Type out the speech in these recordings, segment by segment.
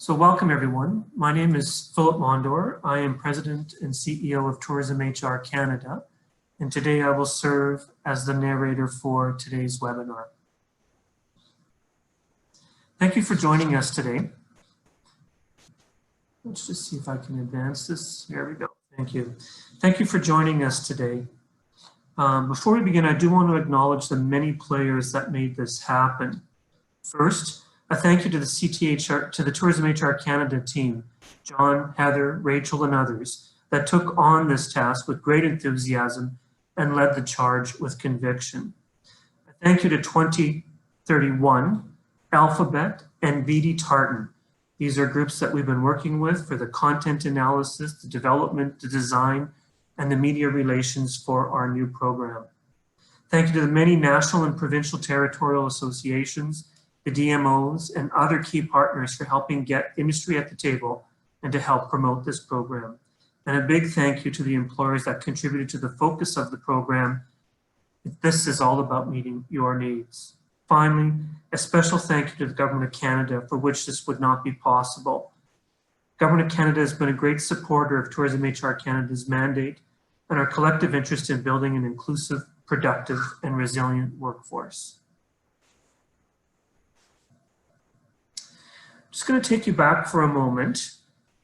So welcome everyone. My name is Philip Mondor. I am President and CEO of Tourism HR Canada, and today I will serve as the narrator for today's webinar. Thank you for joining us today. Let's just see if I can advance this. There we go. Thank you. Thank you for joining us today. Before we begin, I do want to acknowledge the many players that made this happen. First, a thank you to the Tourism HR Canada team, John, Heather, Rachel, and others that took on this task with great enthusiasm and led the charge with conviction. A thank you to 2031, Alphabet, and BD Tartan. These are groups that we've been working with for the content analysis, the development, the design, and the media relations for our new program. Thank you to the many national and provincial territorial associations, the DMOs, and other key partners for helping get industry at the table and to help promote this program. And a big thank you to the employers that contributed to the focus of the program. This is all about meeting your needs. Finally, a special thank you to the Government of Canada, for which this would not be possible. Government of Canada has been a great supporter of Tourism HR Canada's mandate and our collective interest in building an inclusive, productive, and resilient workforce. Just going to take you back for a moment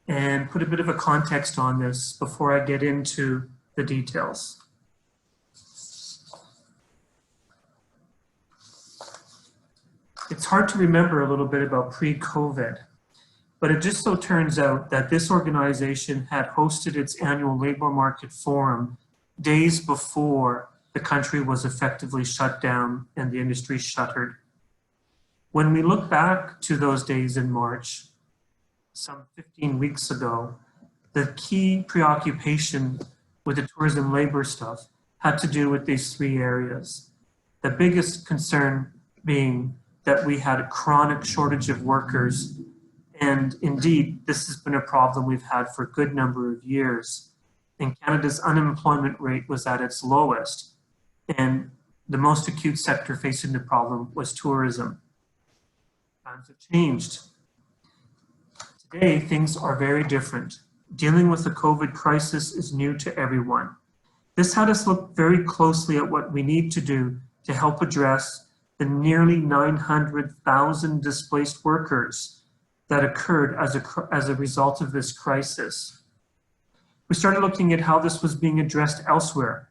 and put a bit of a context on this before I get into the details. It's hard to remember a little bit about pre-COVID, but it just so turns out that this organization had hosted its annual labor market forum days before the country was effectively shut down and the industry shuttered. When we look back to those days in March, some 15 weeks ago, the key preoccupation with the tourism labor stuff had to do with these three areas. The biggest concern being that we had a chronic shortage of workers, and indeed, this has been a problem we've had for a good number of years. And Canada's unemployment rate was at its lowest, and the most acute sector facing the problem was tourism. Times have changed. Today, things are very different. Dealing with the COVID crisis is new to everyone. This had us look very closely at what we need to do to help address the nearly 900,000 displaced workers that occurred as a result of this crisis. We started looking at how this was being addressed elsewhere.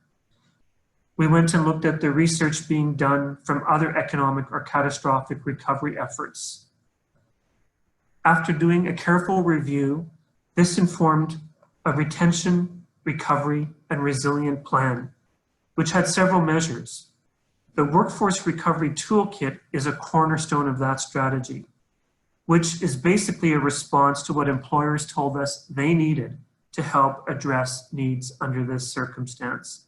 We went and looked at the research being done from other economic or catastrophic recovery efforts. After doing a careful review, this informed a retention, recovery, and resilient plan, which had several measures. The Workforce Recovery Toolkit is a cornerstone of that strategy, which is basically a response to what employers told us they needed to help address needs under this circumstance.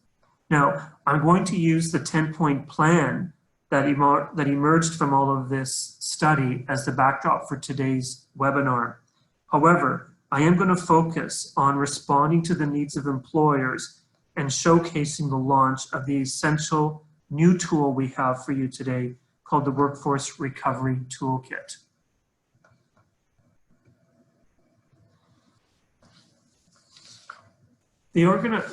Now, I'm going to use the 10-point plan that emerged from all of this study as the backdrop for today's webinar. However, I am going to focus on responding to the needs of employers and showcasing the launch of the essential new tool we have for you today called the Workforce Recovery Toolkit. The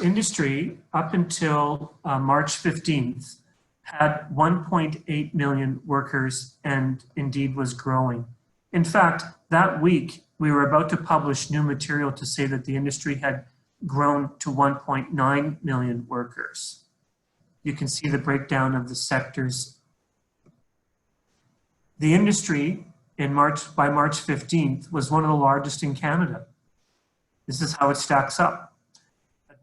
industry, up until March 15th, had 1.8 million workers and indeed was growing. In fact, that week, we were about to publish new material to say that the industry had grown to 1.9 million workers. You can see the breakdown of the sectors. The industry by March 15th was one of the largest in Canada. This is how it stacks up.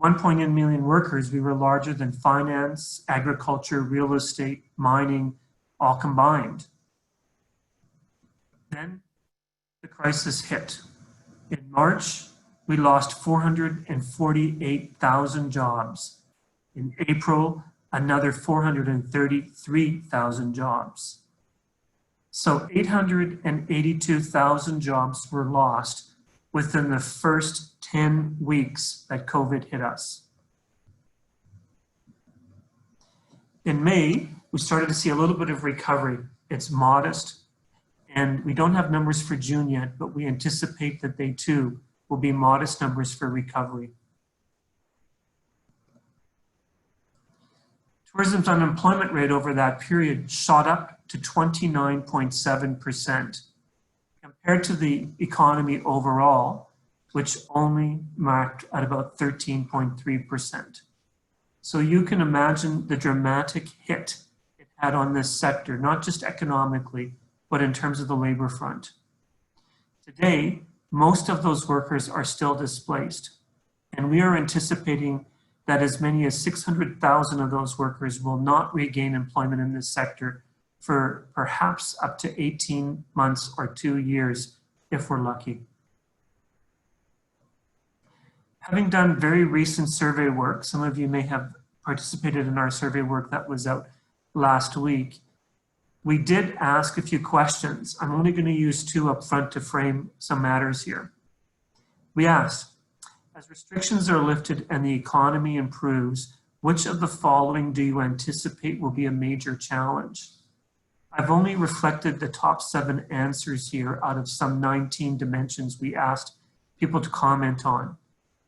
1.8 million workers, we were larger than finance, agriculture, real estate, mining, all combined. Then the crisis hit. In March, we lost 448,000 jobs. In April, another 433,000 jobs. So 882,000 jobs were lost within the first 10 weeks that COVID hit us. In May, we started to see a little bit of recovery. It's modest, And we don't have numbers for June yet, but we anticipate that they too will be modest numbers for recovery. Tourism's unemployment rate over that period shot up to 29.7%, compared to the economy overall, which only marked at about 13.3%. So you can imagine the dramatic hit it had on this sector, not just economically, but in terms of the labor front. Today, most of those workers are still displaced, and we are anticipating that as many as 600,000 of those workers will not regain employment in this sector for perhaps up to 18 months or 2 years, if we're lucky. Having done very recent survey work, some of you may have participated in our survey work that was out last week, we did ask a few questions. I'm only going to use 2 up front to frame some matters here. We asked, as restrictions are lifted and the economy improves, which of the following do you anticipate will be a major challenge? I've only reflected the top 7 answers here out of some 19 dimensions we asked people to comment on.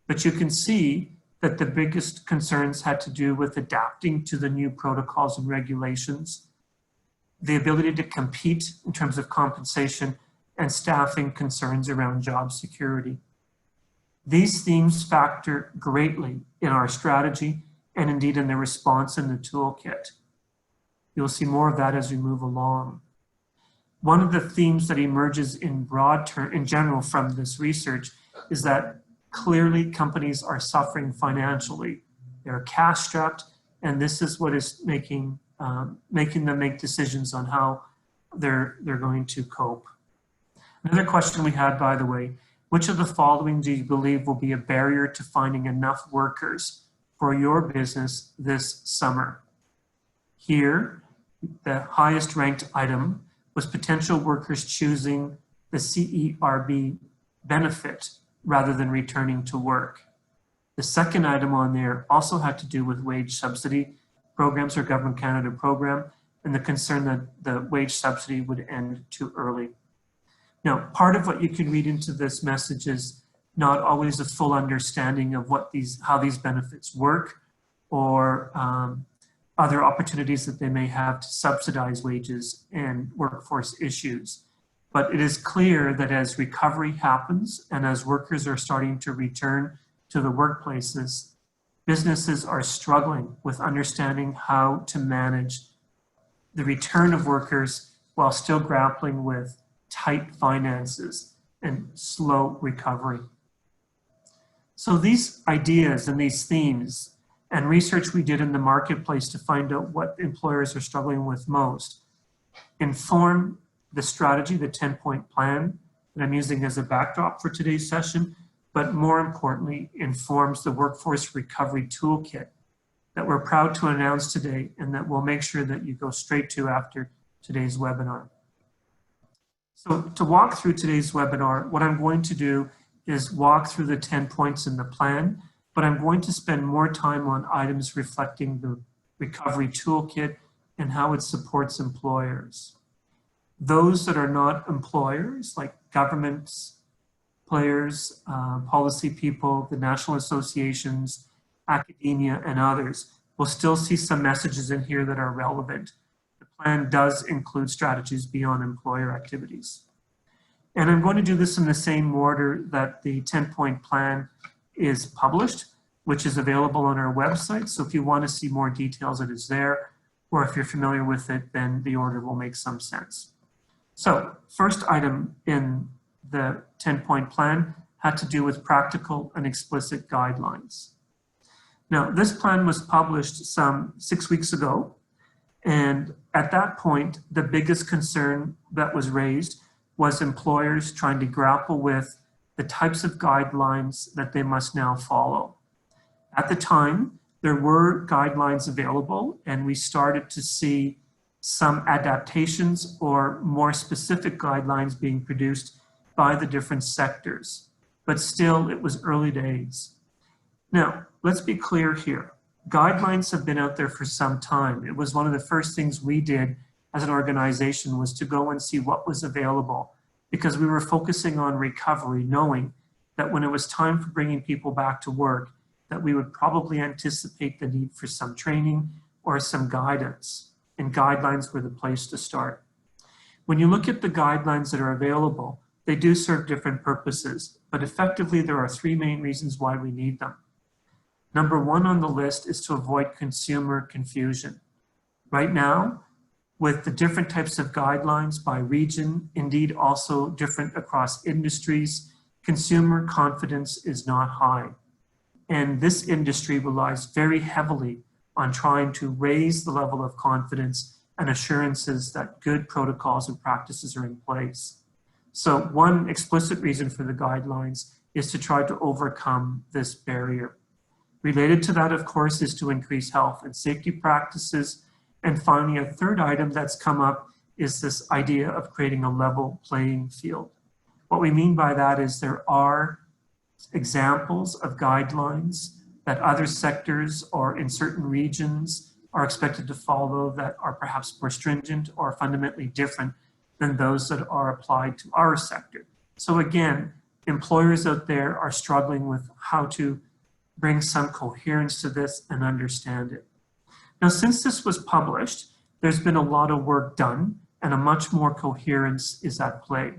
But you can see that the biggest concerns had to do with adapting to the new protocols and regulations, the ability to compete in terms of compensation, and staffing concerns around job security. These themes factor greatly in our strategy and indeed in the response in the toolkit. You'll see more of that as we move along. One of the themes that emerges in general from this research is that clearly companies are suffering financially. They're cash strapped, and this is what is making them make decisions on how they're going to cope. Another question we had, by the way, which of the following do you believe will be a barrier to finding enough workers for your business this summer? Here, the highest ranked item was potential workers choosing the CERB benefit rather than returning to work. The second item on there also had to do with wage subsidy programs or Government Canada program, and the concern that the wage subsidy would end too early. Now, part of what you can read into this message is not always a full understanding of how these benefits work, or other opportunities that they may have to subsidize wages and workforce issues. But it is clear that as recovery happens and as workers are starting to return to the workplaces, businesses are struggling with understanding how to manage the return of workers while still grappling with tight finances and slow recovery. So these ideas and these themes and research we did in the marketplace to find out what employers are struggling with most inform the strategy, the 10-point plan that I'm using as a backdrop for today's session, but more importantly, informs the Workforce Recovery Toolkit that we're proud to announce today and that we'll make sure that you go straight to after today's webinar. So to walk through today's webinar, what I'm going to do is walk through the 10 points in the plan, but I'm going to spend more time on items reflecting the recovery toolkit and how it supports employers. Those that are not employers, like governments, players, policy people, the national associations, academia, and others, will still see some messages in here that are relevant. The plan does include strategies beyond employer activities. And I'm going to do this in the same order that the 10-point plan is published, which is available on our website. So if you want to see more details, it is there. Or if you're familiar with it, then the order will make some sense. So first item in the 10-point plan had to do with practical and explicit guidelines. Now, this plan was published some 6 weeks ago. And at that point, the biggest concern that was raised was employers trying to grapple with the types of guidelines that they must now follow. At the time, there were guidelines available, and we started to see some adaptations or more specific guidelines being produced by the different sectors. But still, it was early days. Now, let's be clear here. Guidelines have been out there for some time. It was one of the first things we did as an organization was to go and see what was available, because we were focusing on recovery, knowing that when it was time for bringing people back to work, that we would probably anticipate the need for some training or some guidance, and guidelines were the place to start. When you look at the guidelines that are available, they do serve different purposes, but effectively there are three main reasons why we need them. Number one on the list is to avoid consumer confusion. Right now, with the different types of guidelines by region, indeed also different across industries, consumer confidence is not high. And this industry relies very heavily on trying to raise the level of confidence and assurances that good protocols and practices are in place. So one explicit reason for the guidelines is to try to overcome this barrier. Related to that, of course, is to increase health and safety practices. And finally, a third item that's come up is this idea of creating a level playing field. What we mean by that is there are examples of guidelines that other sectors or in certain regions are expected to follow that are perhaps more stringent or fundamentally different than those that are applied to our sector. So again, employers out there are struggling with how to bring some coherence to this and understand it. Now, since this was published, there's been a lot of work done and a much more coherence is at play.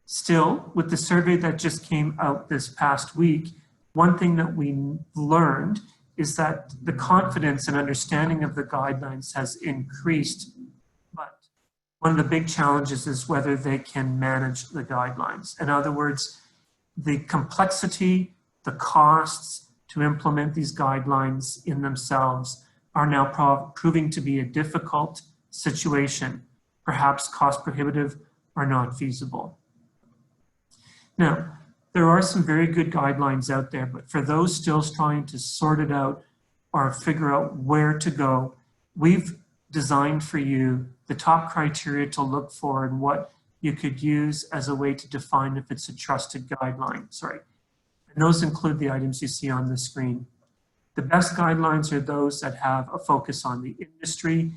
Still, with the survey that just came out this past week, one thing that we learned is that the confidence and understanding of the guidelines has increased, but one of the big challenges is whether they can manage the guidelines. In other words, the complexity, the costs to implement these guidelines in themselves are now proving to be a difficult situation, perhaps cost prohibitive or not feasible. Now, there are some very good guidelines out there, but for those still trying to sort it out or figure out where to go, we've designed for you the top criteria to look for and what you could use as a way to define if it's a trusted guideline. And those include the items you see on the screen. The best guidelines are those that have a focus on the industry,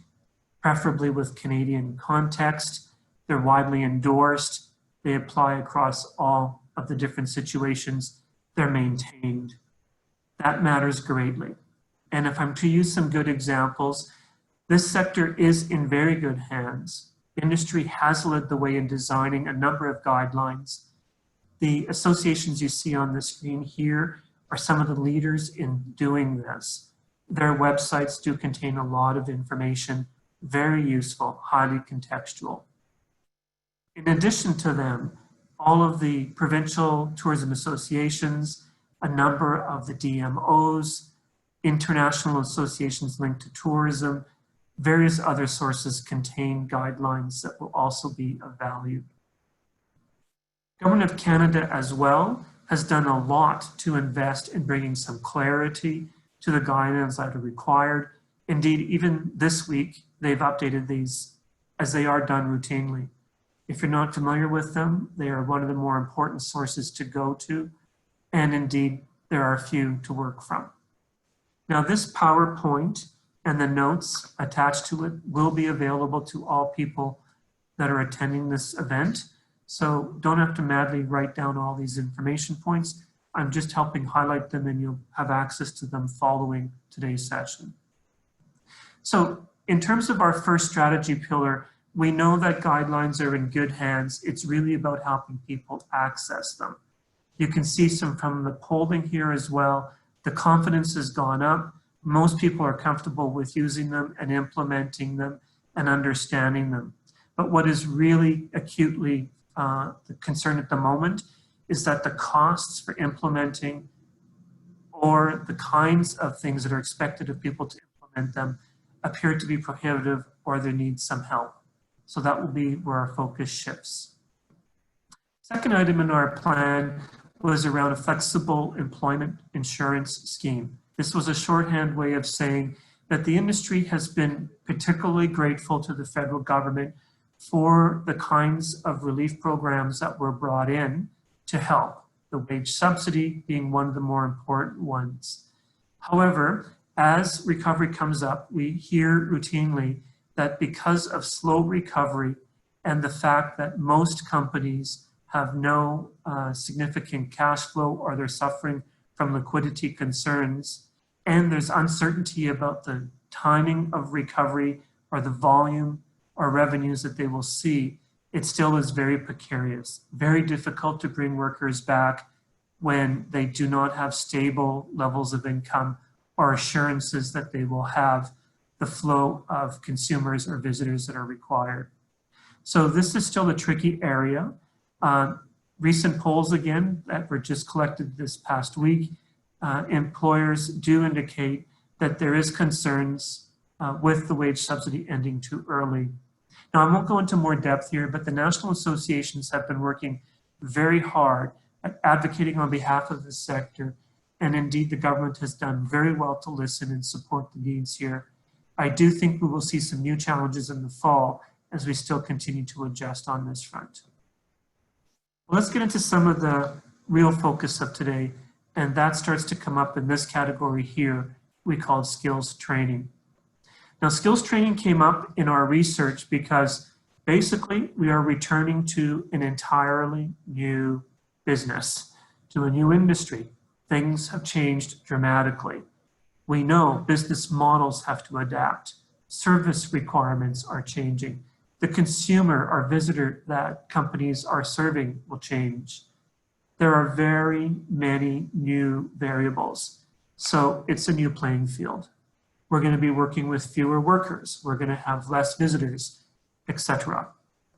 preferably with Canadian context. They're widely endorsed. They apply across all of the different situations. They're maintained. That matters greatly. And if I'm to use some good examples, this sector is in very good hands. Industry has led the way in designing a number of guidelines. The associations you see on the screen here are some of the leaders in doing this. Their websites do contain a lot of information, very useful, highly contextual. In addition to them, all of the provincial tourism associations, a number of the DMOs, international associations linked to tourism, various other sources contain guidelines that will also be of value. Government of Canada as well has done a lot to invest in bringing some clarity to the guidelines that are required. Indeed, even this week, they've updated these as they are done routinely. If you're not familiar with them, they are one of the more important sources to go to, and indeed, there are a few to work from. Now, this PowerPoint and the notes attached to it will be available to all people that are attending this event. So don't have to madly write down all these information points. I'm just helping highlight them and you'll have access to them following today's session. So in terms of our first strategy pillar, we know that guidelines are in good hands. It's really about helping people access them. You can see some from the polling here as well. The confidence has gone up. Most people are comfortable with using them and implementing them and understanding them. But what is really acutely the concern at the moment is that the costs for implementing or the kinds of things that are expected of people to implement them appear to be prohibitive or they need some help. So that will be where our focus shifts. Second item in our plan was around a flexible employment insurance scheme. This was a shorthand way of saying that the industry has been particularly grateful to the federal government for the kinds of relief programs that were brought in to help, the wage subsidy being one of the more important ones. However, as recovery comes up, we hear routinely that because of slow recovery and the fact that most companies have no significant cash flow or they're suffering from liquidity concerns, and there's uncertainty about the timing of recovery or the volume or revenues that they will see, it still is very precarious, very difficult to bring workers back when they do not have stable levels of income or assurances that they will have the flow of consumers or visitors that are required. So this is still a tricky area. Recent polls, again, that were just collected this past week, employers do indicate that there is concerns with the wage subsidy ending too early. Now, I won't go into more depth here, but the national associations have been working very hard at advocating on behalf of the sector, and indeed the government has done very well to listen and support the needs here. I do think we will see some new challenges in the fall as we still continue to adjust on this front. Well, let's get into some of the real focus of today, and that starts to come up in this category here we call skills training. Now, skills training came up in our research because basically we are returning to an entirely new business, to a new industry. Things have changed dramatically. We know business models have to adapt. Service requirements are changing. The consumer or visitor that companies are serving will change. There are very many new variables. So it's a new playing field. We're going to be working with fewer workers. We're going to have less visitors, etc.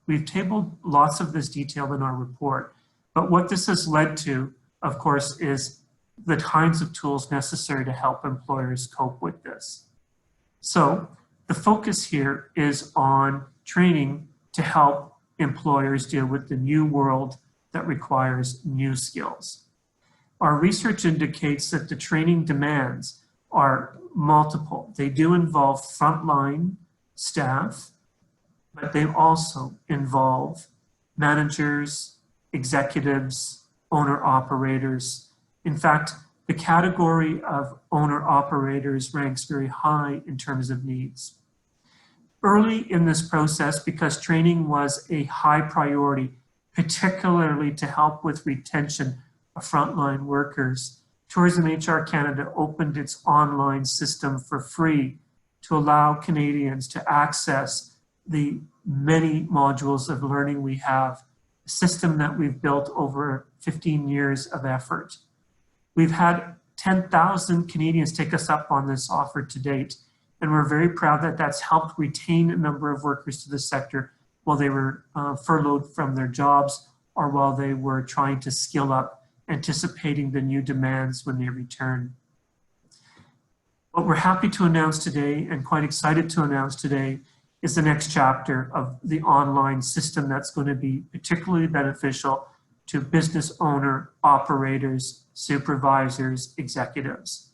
We've tabled lots of this detail in our report, but what this has led to, of course, is the kinds of tools necessary to help employers cope with this. So the focus here is on training to help employers deal with the new world that requires new skills. Our research indicates that the training demands are multiple. They do involve frontline staff, but they also involve managers, executives, owner-operators. In fact, the category of owner-operators ranks very high in terms of needs. Early in this process, because training was a high priority, particularly to help with retention of frontline workers, Tourism HR Canada opened its online system for free to allow Canadians to access the many modules of learning we have, a system that we've built over 15 years of effort. We've had 10,000 Canadians take us up on this offer to date, and we're very proud that that's helped retain a number of workers to the sector while they were furloughed from their jobs or while they were trying to skill up, anticipating the new demands when they return. What we're happy to announce today and quite excited to announce today is the next chapter of the online system that's going to be particularly beneficial to business owner, operators, supervisors, executives.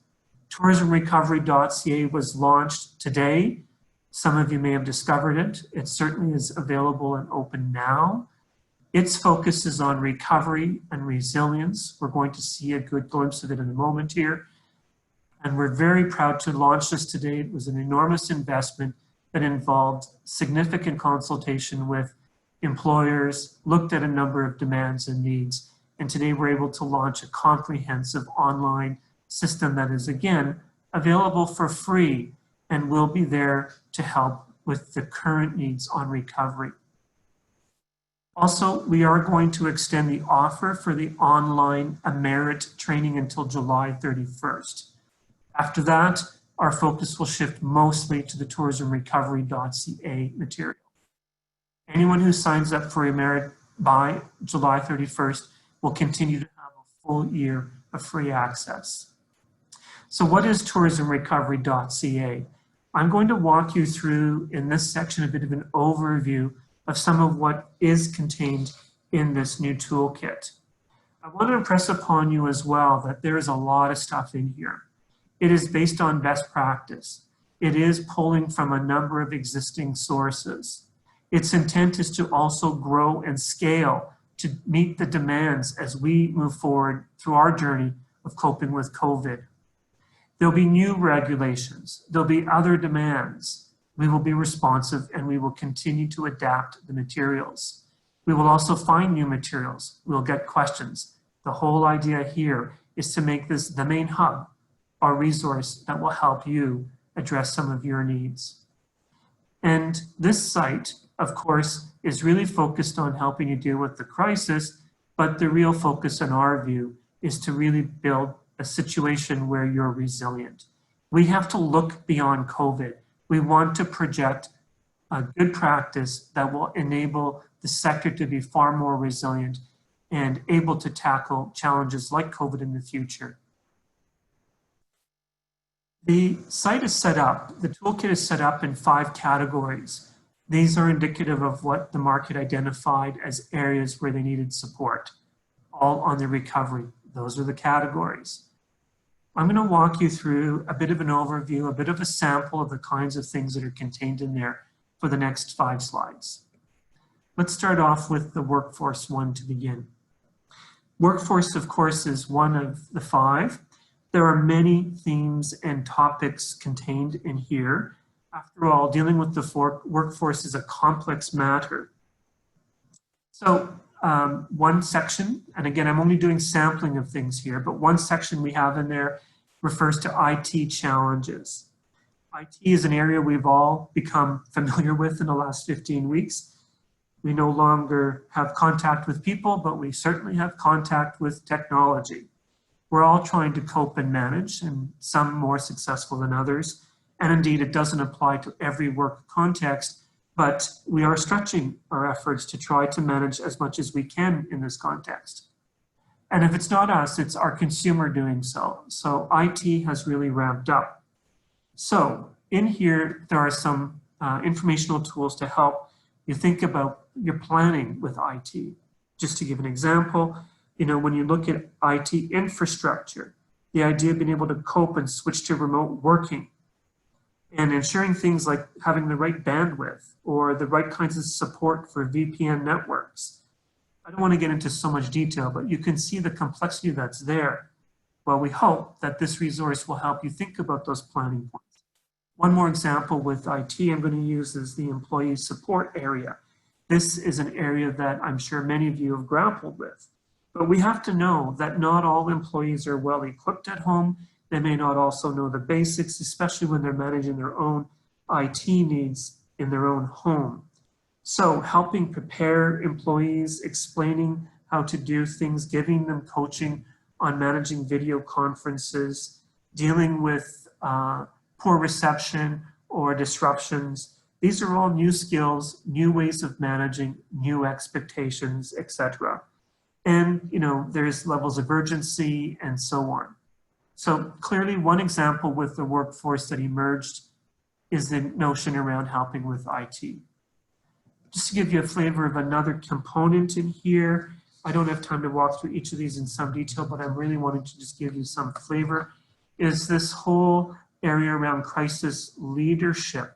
TourismRecovery.ca was launched today. Some of you may have discovered it. It certainly is available and open now. Its focus is on recovery and resilience. We're going to see a good glimpse of it in a moment here. And we're very proud to launch this today. It was an enormous investment that involved significant consultation with employers, looked at a number of demands and needs. And today we're able to launch a comprehensive online system that is, again, available for free and will be there to help with the current needs on recovery. Also, we are going to extend the offer for the online merit training until July 31st. After that, our focus will shift mostly to the tourismrecovery.ca material. Anyone who signs up for a merit by July 31st will continue to have a full year of free access. So what is tourismrecovery.ca? I'm going to walk you through in this section a bit of an overview of some of what is contained in this new toolkit. I want to impress upon you as well that there is a lot of stuff in here. It is based on best practice. It is pulling from a number of existing sources. Its intent is to also grow and scale to meet the demands as we move forward through our journey of coping with COVID. There'll be new regulations. There'll be other demands. We will be responsive and we will continue to adapt the materials. We will also find new materials. We'll get questions. The whole idea here is to make this the main hub, our resource that will help you address some of your needs. And this site, of course, is really focused on helping you deal with the crisis, but the real focus in our view is to really build a situation where you're resilient. We have to look beyond COVID. We want to project a good practice that will enable the sector to be far more resilient and able to tackle challenges like COVID in the future. The site is set up, the toolkit is set up in 5 categories. These are indicative of what the market identified as areas where they needed support, all on the recovery. Those are the categories. I'm going to walk you through a bit of an overview, a bit of a sample of the kinds of things that are contained in there for the next 5 slides. Let's start off with the workforce one to begin. Workforce, of course, is one of the 5. There are many themes and topics contained in here. After all, dealing with the workforce is a complex matter. So one section, and again, I'm only doing sampling of things here, but one section we have in there refers to IT challenges. IT is an area we've all become familiar with in the last 15 weeks. We no longer have contact with people, but we certainly have contact with technology. We're all trying to cope and manage, and some more successful than others. And indeed, it doesn't apply to every work context, but we are stretching our efforts to try to manage as much as we can in this context. And if it's not us, it's our consumer doing so. So IT has really ramped up. So in here, there are some informational tools to help you think about your planning with IT. Just to give an example, when you look at IT infrastructure, the idea of being able to cope and switch to remote working and ensuring things like having the right bandwidth or the right kinds of support for VPN networks. I don't want to get into so much detail, but you can see the complexity that's there. Well, we hope that this resource will help you think about those planning points. One more example with IT I'm going to use is the employee support area. This is an area that I'm sure many of you have grappled with. But we have to know that not all employees are well equipped at home. They may not also know the basics, especially when they're managing their own IT needs in their own home. So helping prepare employees, explaining how to do things, giving them coaching on managing video conferences, dealing with poor reception or disruptions. These are all new skills, new ways of managing, new expectations, etc. And there's levels of urgency and so on. So clearly one example with the workforce that emerged is the notion around helping with IT. Just to give you a flavor of another component in here, I don't have time to walk through each of these in some detail, but I'm really wanting to just give you some flavor, is this whole area around crisis leadership.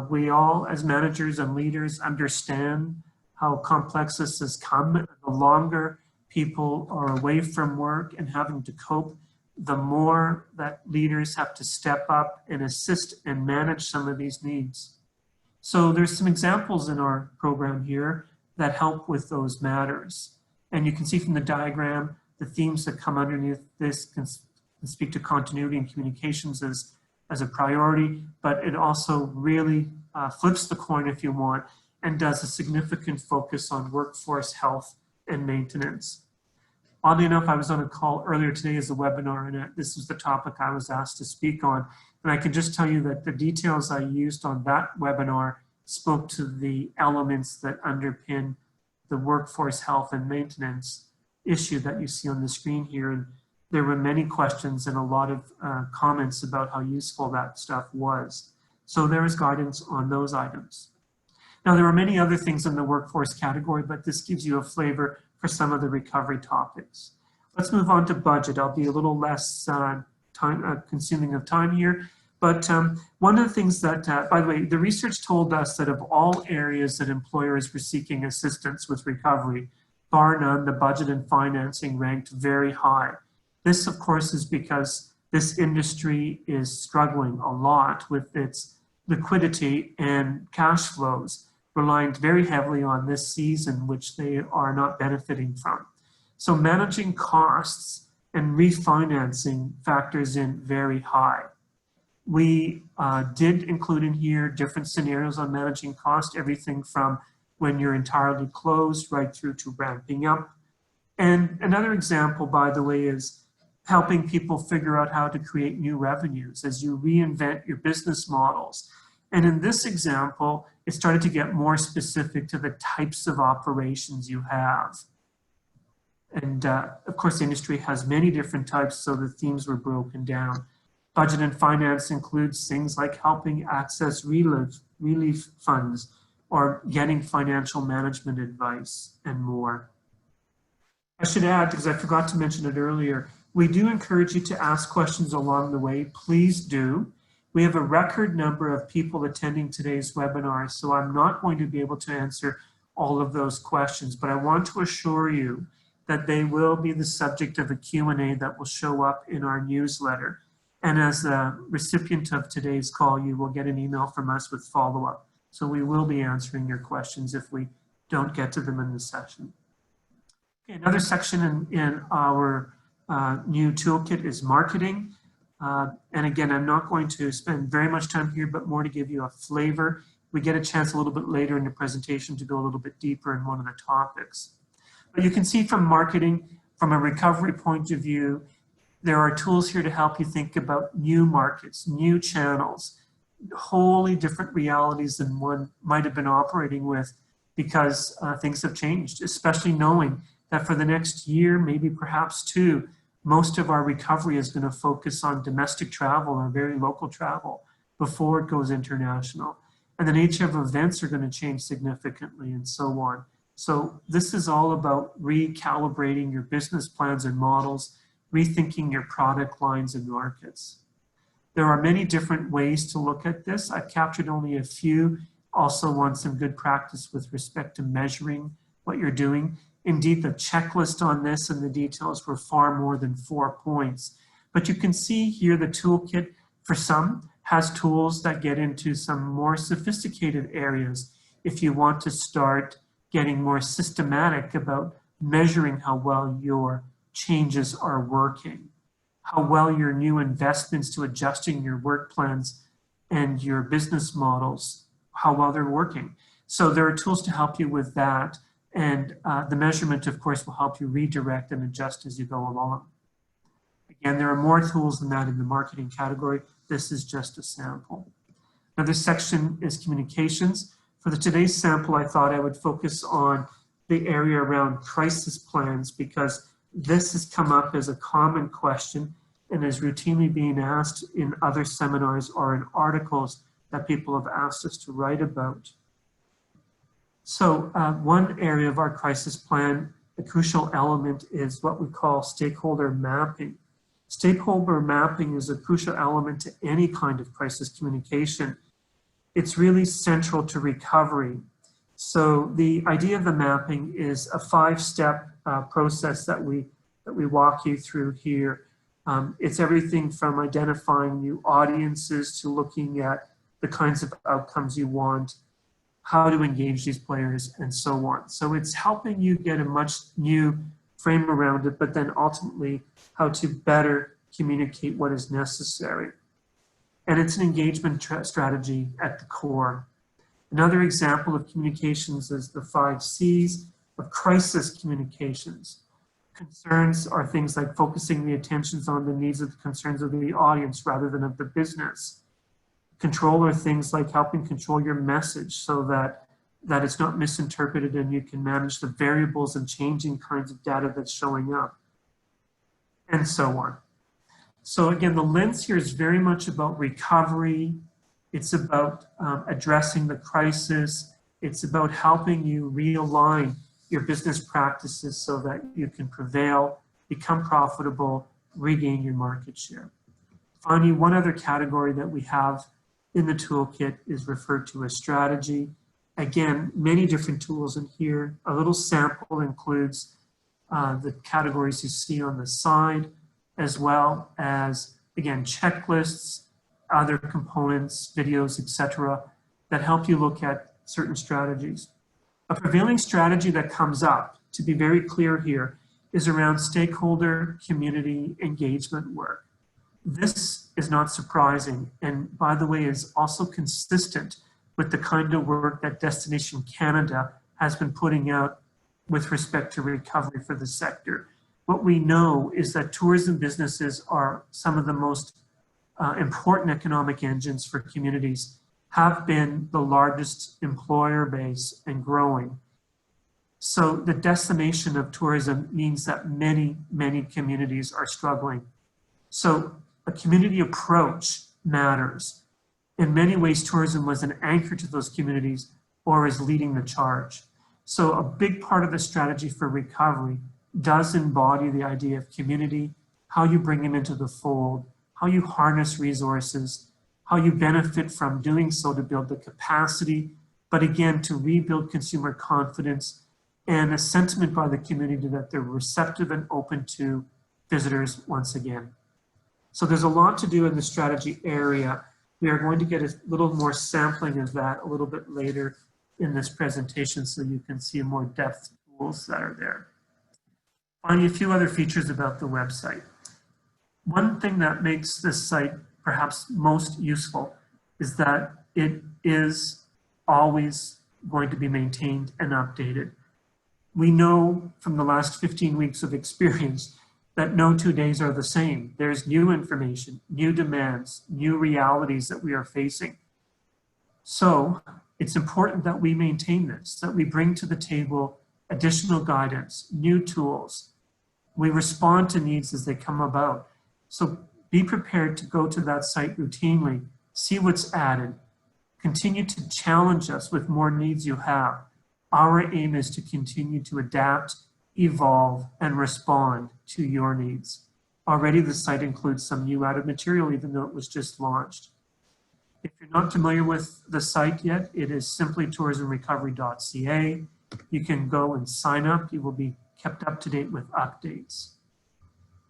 We all, as managers and leaders, understand how complex this has come. The longer people are away from work and having to cope, the more that leaders have to step up and assist and manage some of these needs. So there's some examples in our program here that help with those matters. And you can see from the diagram, the themes that come underneath this can speak to continuity and communications as a priority, but it also really flips the coin, if you want, and does a significant focus on workforce health and maintenance. Oddly enough, I was on a call earlier today as a webinar, and this was the topic I was asked to speak on. And I can just tell you that the details I used on that webinar spoke to the elements that underpin the workforce health and maintenance issue that you see on the screen here. And there were many questions and a lot of comments about how useful that stuff was. So there is guidance on those items. Now, there are many other things in the workforce category, but this gives you a flavor for some of the recovery topics. Let's move on to budget. I'll be a little less consuming of time here. But one of the things that, by the way, the research told us that of all areas that employers were seeking assistance with recovery, bar none, the budget and financing ranked very high. This, of course, is because this industry is struggling a lot with its liquidity and cash flows, relying very heavily on this season, which they are not benefiting from. So managing costs and refinancing factors in very high. We did include in here different scenarios on managing cost, everything from when you're entirely closed right through to ramping up. And another example, by the way, is helping people figure out how to create new revenues as you reinvent your business models. And in this example, it started to get more specific to the types of operations you have. And of course, the industry has many different types, so the themes were broken down. Budget and finance includes things like helping access relief funds or getting financial management advice and more. I should add, because I forgot to mention it earlier, we do encourage you to ask questions along the way. Please do. We have a record number of people attending today's webinar, so I'm not going to be able to answer all of those questions, but I want to assure you that they will be the subject of a Q&A that will show up in our newsletter. And as a recipient of today's call, you will get an email from us with follow-up. So we will be answering your questions if we don't get to them in the session. Okay, another section in our new toolkit is marketing. And again, I'm not going to spend very much time here, but more to give you a flavor. We get a chance a little bit later in the presentation to go a little bit deeper in one of the topics. But you can see from marketing, from a recovery point of view, there are tools here to help you think about new markets, new channels, wholly different realities than one might have been operating with because things have changed, especially knowing that for the next year, maybe perhaps two, most of our recovery is going to focus on domestic travel or very local travel before it goes international. And the nature of events are going to change significantly and so on. So this is all about recalibrating your business plans and models, rethinking your product lines and markets. There are many different ways to look at this. I've captured only a few. Also want some good practice with respect to measuring what you're doing. Indeed, the checklist on this and the details were far more than 4 points. But you can see here the toolkit for some has tools that get into some more sophisticated areas if you want to start getting more systematic about measuring how well your changes are working, how well your new investments to adjusting your work plans and your business models, how well they're working. So there are tools to help you with that. And the measurement, of course, will help you redirect and adjust as you go along. Again, there are more tools than that in the marketing category. This is just a sample. Now, this section is communications. For today's sample, I thought I would focus on the area around crisis plans because this has come up as a common question and is routinely being asked in other seminars or in articles that people have asked us to write about. So one area of our crisis plan, a crucial element, is what we call stakeholder mapping. Stakeholder mapping is a crucial element to any kind of crisis communication. It's really central to recovery. So the idea of the mapping is a 5-step process that we walk you through here. It's everything from identifying new audiences to looking at the kinds of outcomes you want, how to engage these players, and so on. So it's helping you get a much new frame around it, but then ultimately how to better communicate what is necessary. And it's an engagement strategy at the core. Another example of communications is the 5 C's of crisis communications. Concerns are things like focusing the attentions on the needs of the concerns of the audience rather than of the business. Control are things like helping control your message so that it's not misinterpreted and you can manage the variables and changing kinds of data that's showing up, and so on. So again, the lens here is very much about recovery. It's about addressing the crisis. It's about helping you realign your business practices so that you can prevail, become profitable, regain your market share. Finally, one other category that we have in the toolkit is referred to as strategy. Again, many different tools in here. A little sample includes the categories you see on the side, as well as, again, checklists, other components, videos, etc., that help you look at certain strategies. A prevailing strategy that comes up, to be very clear here, is around stakeholder community engagement work. This is not surprising, and by the way, is also consistent with the kind of work that Destination Canada has been putting out with respect to recovery for the sector. What we know is that tourism businesses are some of the most important economic engines for communities, have been the largest employer base and growing. So the decimation of tourism means that many, many communities are struggling. So a community approach matters. In many ways, tourism was an anchor to those communities or is leading the charge. So a big part of the strategy for recovery does embody the idea of community, how you bring them into the fold, how you harness resources, how you benefit from doing so to build the capacity, but again, to rebuild consumer confidence and a sentiment by the community that they're receptive and open to visitors once again. So there's a lot to do in the strategy area. We are going to get a little more sampling of that a little bit later in this presentation so you can see more depth tools that are there. Finally, a few other features about the website. One thing that makes this site perhaps most useful is that it is always going to be maintained and updated. We know from the last 15 weeks of experience that no 2 days are the same. There's new information, new demands, new realities that we are facing. So it's important that we maintain this, that we bring to the table additional guidance, new tools. We respond to needs as they come about. So be prepared to go to that site routinely, see what's added, continue to challenge us with more needs you have. Our aim is to continue to adapt, evolve, and respond to your needs. Already the site includes some new added material, even though it was just launched. If you're not familiar with the site yet, it is simply tourismrecovery.ca. You can go and sign up. You will be kept up to date with updates.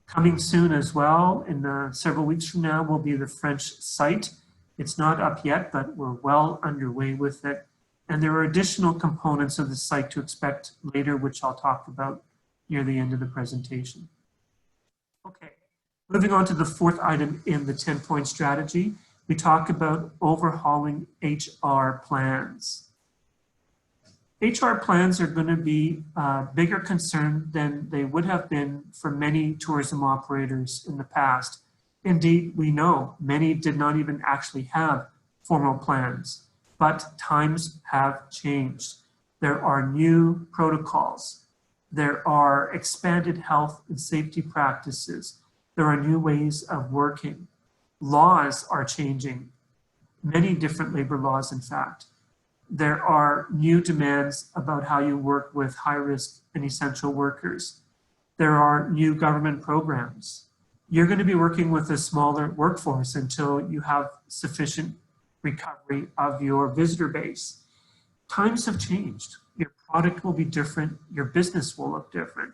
Coming soon as well, in several weeks from now, will be the French site. It's not up yet, but we're well underway with it. And there are additional components of the site to expect later, which I'll talk about near the end of the presentation. Okay, moving on to the fourth item in the 10-point strategy, we talk about overhauling HR plans. HR plans are going to be a bigger concern than they would have been for many tourism operators in the past. Indeed, we know many did not even actually have formal plans, but times have changed. There are new protocols. There are expanded health and safety practices. There are new ways of working. Laws are changing, many different labor laws, in fact. There are new demands about how you work with high-risk and essential workers. There are new government programs. You're going to be working with a smaller workforce until you have sufficient recovery of your visitor base. Times have changed. Your product will be different. Your business will look different.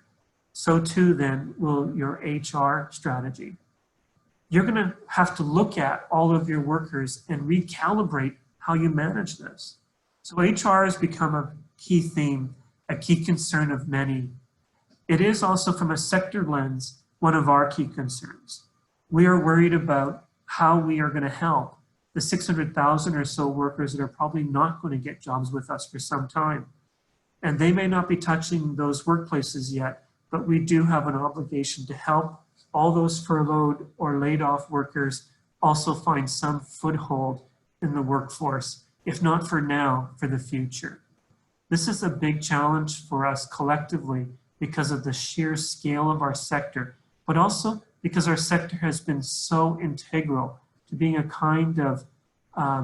So too then will your HR strategy. You're going to have to look at all of your workers and recalibrate how you manage this. So HR has become a key theme, a key concern of many. It is also, from a sector lens, one of our key concerns. We are worried about how we are going to help the 600,000 or so workers that are probably not going to get jobs with us for some time. And they may not be touching those workplaces yet, but we do have an obligation to help all those furloughed or laid off workers also find some foothold in the workforce, if not for now, for the future. This is a big challenge for us collectively because of the sheer scale of our sector, but also because our sector has been so integral to being a kind of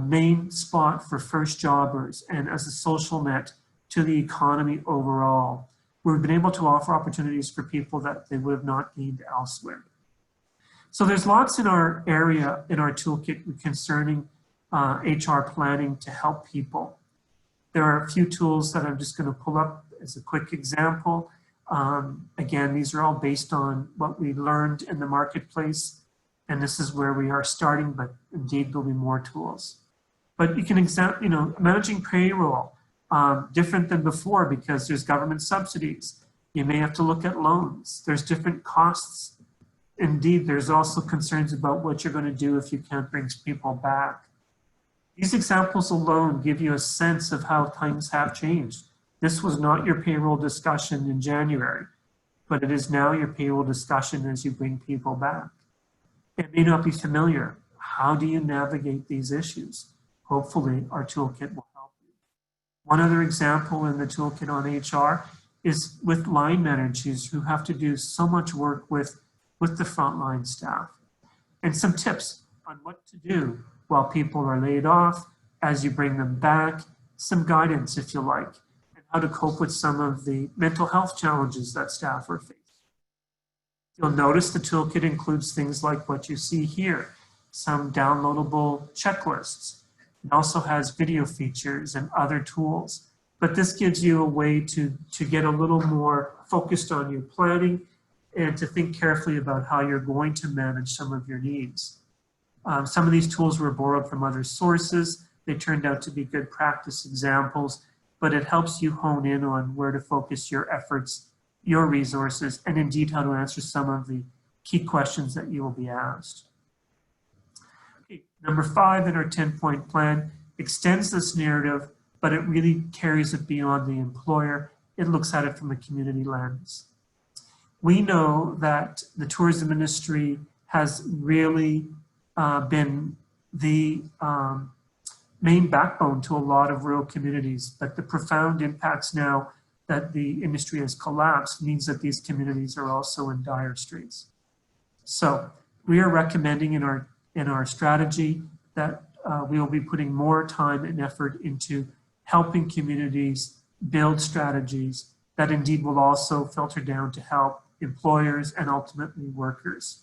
main spot for first jobbers and as a social net to the economy overall. We've been able to offer opportunities for people that they would have not gained elsewhere. So there's lots in our area, in our toolkit concerning HR planning to help people. There are a few tools that I'm just going to pull up as a quick example. Again, these are all based on what we learned in the marketplace. And this is where we are starting, but indeed there'll be more tools. But you can examine, managing payroll, different than before because there's government subsidies. You may have to look at loans. There's different costs. Indeed, there's also concerns about what you're going to do if you can't bring people back. These examples alone give you a sense of how times have changed. This was not your payroll discussion in January, but it is now your payroll discussion as you bring people back. It may not be familiar. How do you navigate these issues? Hopefully, our toolkit will help you. One other example in the toolkit on HR is with line managers who have to do so much work with the frontline staff. And some tips on what to do while people are laid off, as you bring them back, some guidance if you like, and how to cope with some of the mental health challenges that staff are facing. You'll notice the toolkit includes things like what you see here, some downloadable checklists. It also has video features and other tools, but this gives you a way to get a little more focused on your planning and to think carefully about how you're going to manage some of your needs. Some of these tools were borrowed from other sources. They turned out to be good practice examples, but it helps you hone in on where to focus your efforts, your resources, and indeed how to answer some of the key questions that you will be asked. Okay, number 5 in our 10-point plan extends this narrative, but it really carries it beyond the employer. It looks at it from a community lens. We know that the tourism industry has really been the main backbone to a lot of rural communities, but the profound impacts now that the industry has collapsed means that these communities are also in dire straits. So we are recommending in our strategy that we will be putting more time and effort into helping communities build strategies that indeed will also filter down to help employers and ultimately workers.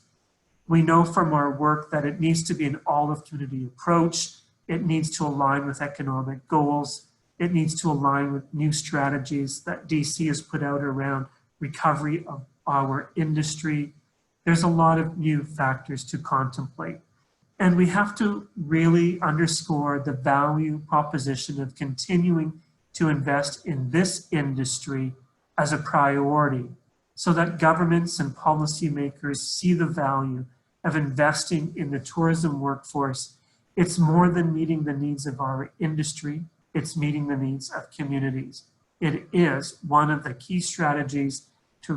We know from our work that it needs to be an all-of-community approach. It needs to align with economic goals. It needs to align with new strategies that DC has put out around recovery of our industry. There's a lot of new factors to contemplate. And we have to really underscore the value proposition of continuing to invest in this industry as a priority so that governments and policymakers see the value of investing in the tourism workforce. It's more than meeting the needs of our industry, it's meeting the needs of communities. It is one of the key strategies to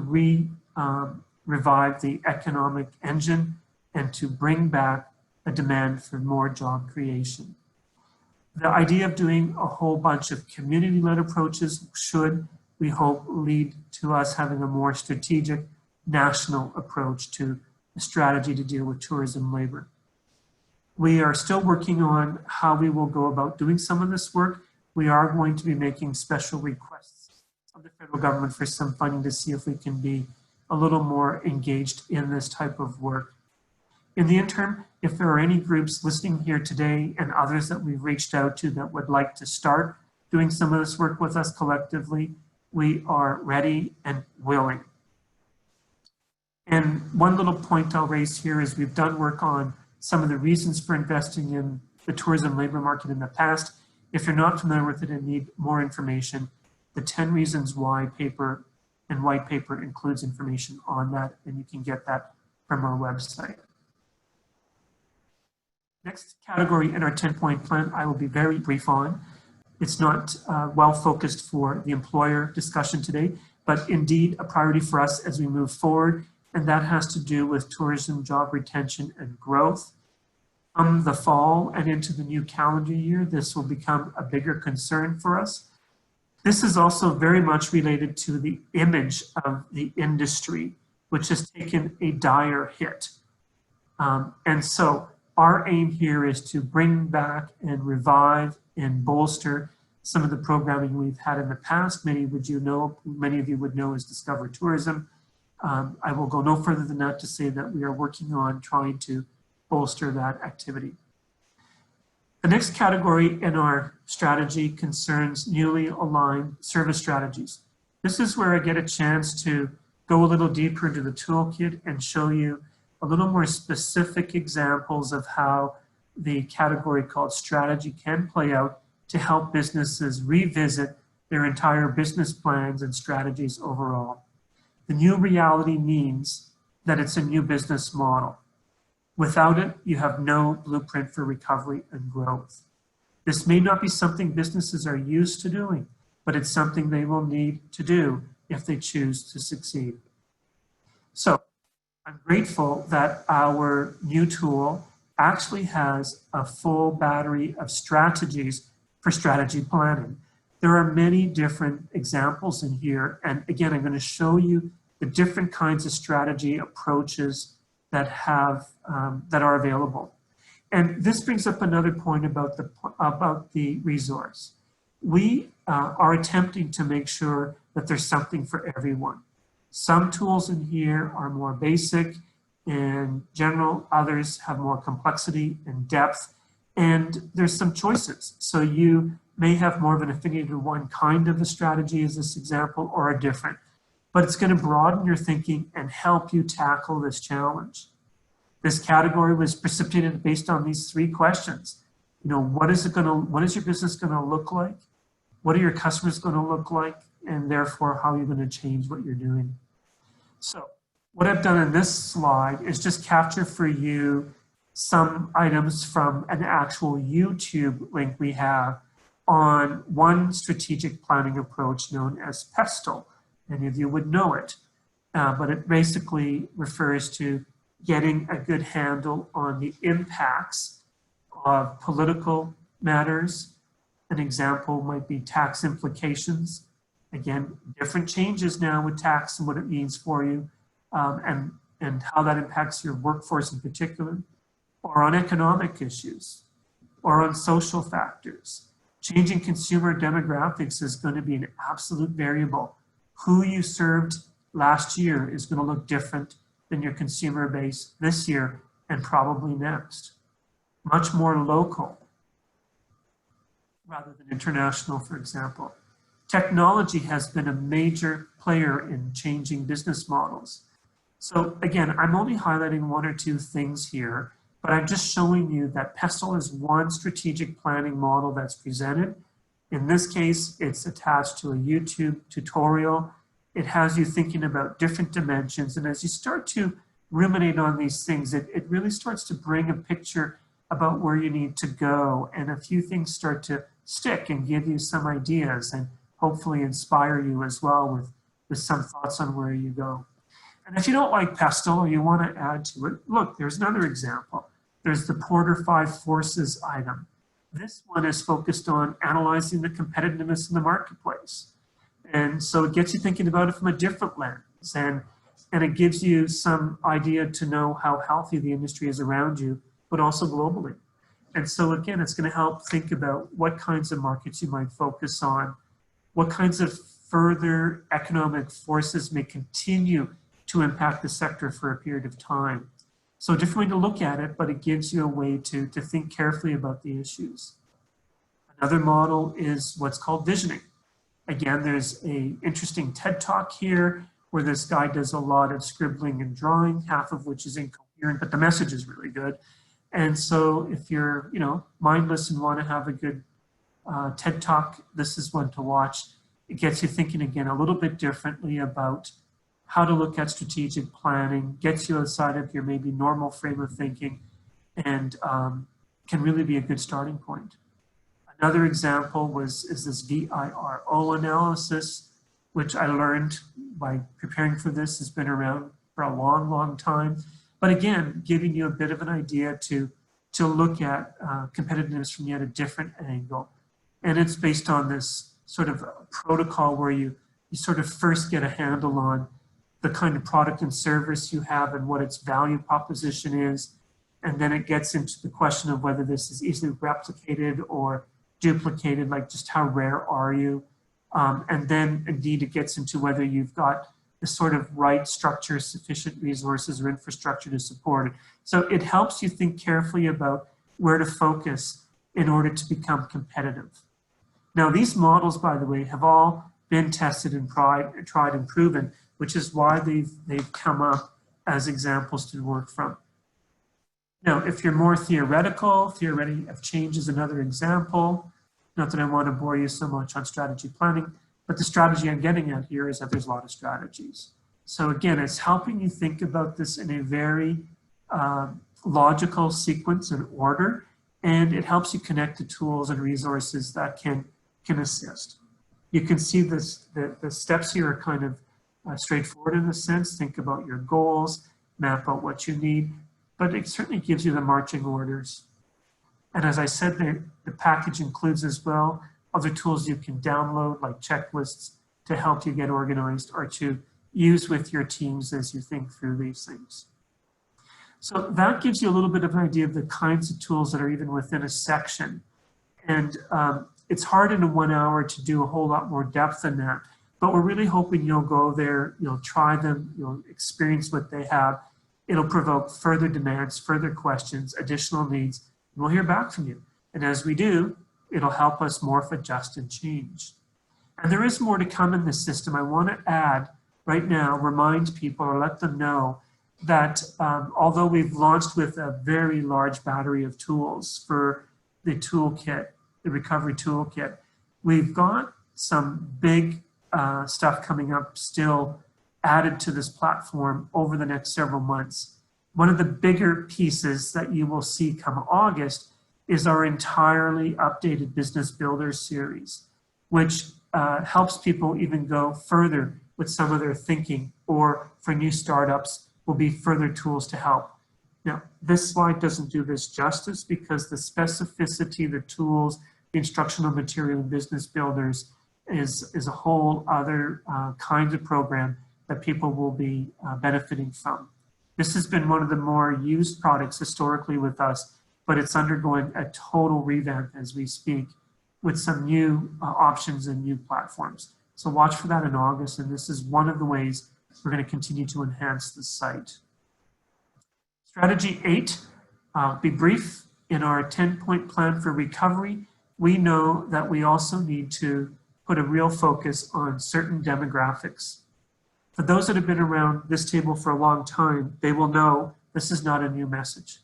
revive the economic engine and to bring back a demand for more job creation. The idea of doing a whole bunch of community-led approaches should, we hope, lead to us having a more strategic national approach to a strategy to deal with tourism labor. We are still working on how we will go about doing some of this work. We are going to be making special requests of the federal government for some funding to see if we can be a little more engaged in this type of work. In the interim, if there are any groups listening here today and others that we've reached out to that would like to start doing some of this work with us collectively, we are ready and willing. And one little point I'll raise here is we've done work on some of the reasons for investing in the tourism labor market in the past. If you're not familiar with it and need more information, the 10 Reasons Why paper and white paper includes information on that, and you can get that from our website. Next category in our 10-point plan, I will be very brief on. It's not well focused for the employer discussion today, but indeed a priority for us as we move forward, and that has to do with tourism job retention and growth. From the fall and into the new calendar year, this will become a bigger concern for us. This is also very much related to the image of the industry, which has taken a dire hit. And so our aim here is to bring back and revive and bolster some of the programming we've had in the past. Many of you would know is Discover Tourism. I will go no further than that to say that we are working on trying to bolster that activity. The next category in our strategy concerns newly aligned service strategies. This is where I get a chance to go a little deeper into the toolkit and show you a little more specific examples of how the category called strategy can play out to help businesses revisit their entire business plans and strategies overall. The new reality means that it's a new business model. Without it, you have no blueprint for recovery and growth. This may not be something businesses are used to doing, but it's something they will need to do if they choose to succeed. So I'm grateful that our new tool actually has a full battery of strategies for strategy planning. There are many different examples in here. And again, I'm going to show you the different kinds of strategy approaches that are available. And this brings up another point about the resource. We are attempting to make sure that there's something for everyone. Some tools in here are more basic and general, others have more complexity and depth, and there's some choices. So you may have more of an affinity to one kind of a strategy as this example or a different, but it's going to broaden your thinking and help you tackle this challenge. This category was precipitated based on these three questions. You know, what is your business going to look like? What are your customers going to look like? And therefore, how are you going to change what you're doing? So what I've done in this slide is just capture for you some items from an actual YouTube link we have on one strategic planning approach known as PESTLE. Many of you would know it, but it basically refers to getting a good handle on the impacts of political matters. An example might be tax implications. Again, different changes now with tax and what it means for you, and how that impacts your workforce in particular, or on economic issues, or on social factors. Changing consumer demographics is going to be an absolute variable. Who you served last year is going to look different than your consumer base this year and probably next. Much more local rather than international, for example. Technology has been a major player in changing business models. So again, I'm only highlighting one or two things here, but I'm just showing you that PESTLE is one strategic planning model that's presented. In this case, it's attached to a YouTube tutorial. It has you thinking about different dimensions. And as you start to ruminate on these things, it really starts to bring a picture about where you need to go. And a few things start to stick and give you some ideas and hopefully inspire you as well with some thoughts on where you go. And if you don't like PESTLE or you want to add to it, look, there's another example. There's the Porter 5 Forces item. This one is focused on analyzing the competitiveness in the marketplace. And so it gets you thinking about it from a different lens, and it gives you some idea to know how healthy the industry is around you, but also globally. And so again, it's going to help think about what kinds of markets you might focus on, what kinds of further economic forces may continue to impact the sector for a period of time. So a different way to look at it, but it gives you a way to think carefully about the issues. Another model is what's called visioning. Again, there's an interesting TED Talk here where this guy does a lot of scribbling and drawing, half of which is incoherent, but the message is really good. And so if you're, mindless and want to have a good TED Talk, this is one to watch. It gets you thinking again a little bit differently about how to look at strategic planning, gets you outside of your maybe normal frame of thinking, and can really be a good starting point. Another example is this VIRO analysis, which I learned by preparing for this, has been around for a long, long time. But again, giving you a bit of an idea to look at competitiveness from yet a different angle. And it's based on this sort of protocol where you sort of first get a handle on the kind of product and service you have and what its value proposition is. And then it gets into the question of whether this is easily replicated or duplicated, like just how rare are you? And then indeed it gets into whether you've got the sort of right structure, sufficient resources or infrastructure to support it. So it helps you think carefully about where to focus in order to become competitive. Now these models, by the way, have all been tested and tried and proven, which is why they've come up as examples to work from. Now, if you're more theoretical, theory of change is another example. Not that I want to bore you so much on strategy planning, but the strategy I'm getting at here is that there's a lot of strategies. So again, it's helping you think about this in a very logical sequence and order, and it helps you connect the tools and resources that can assist. You can see this, the steps here are kind of straightforward in a sense. Think about your goals, map out what you need, but it certainly gives you the marching orders. And as I said, the package includes as well other tools you can download, like checklists, to help you get organized or to use with your teams as you think through these things. So that gives you a little bit of an idea of the kinds of tools that are even within a section. And it's hard in a 1 hour to do a whole lot more depth than that, but we're really hoping you'll go there, you'll try them, you'll experience what they have. It'll provoke further demands, further questions, additional needs, and we'll hear back from you. And as we do, it'll help us morph, adjust, and change. And there is more to come in this system. I want to add right now, remind people or let them know that although we've launched with a very large battery of tools for the toolkit, the recovery toolkit, we've got some big stuff coming up still added to this platform over the next several months. One of the bigger pieces that you will see come August is our entirely updated Business Builders series, which helps people even go further with some of their thinking, or for new startups will be further tools to help. Now, this slide doesn't do this justice because the specificity, the tools, the instructional material in Business Builders is a whole other kind of program that people will be benefiting from. This has been one of the more used products historically with us, but it's undergoing a total revamp as we speak with some new options and new platforms. So watch for that in August, and this is one of the ways we're going to continue to enhance the site. Strategy 8, be brief. In our 10-point plan for recovery, we know that we also need to put a real focus on certain demographics. For those that have been around this table for a long time, they will know this is not a new message.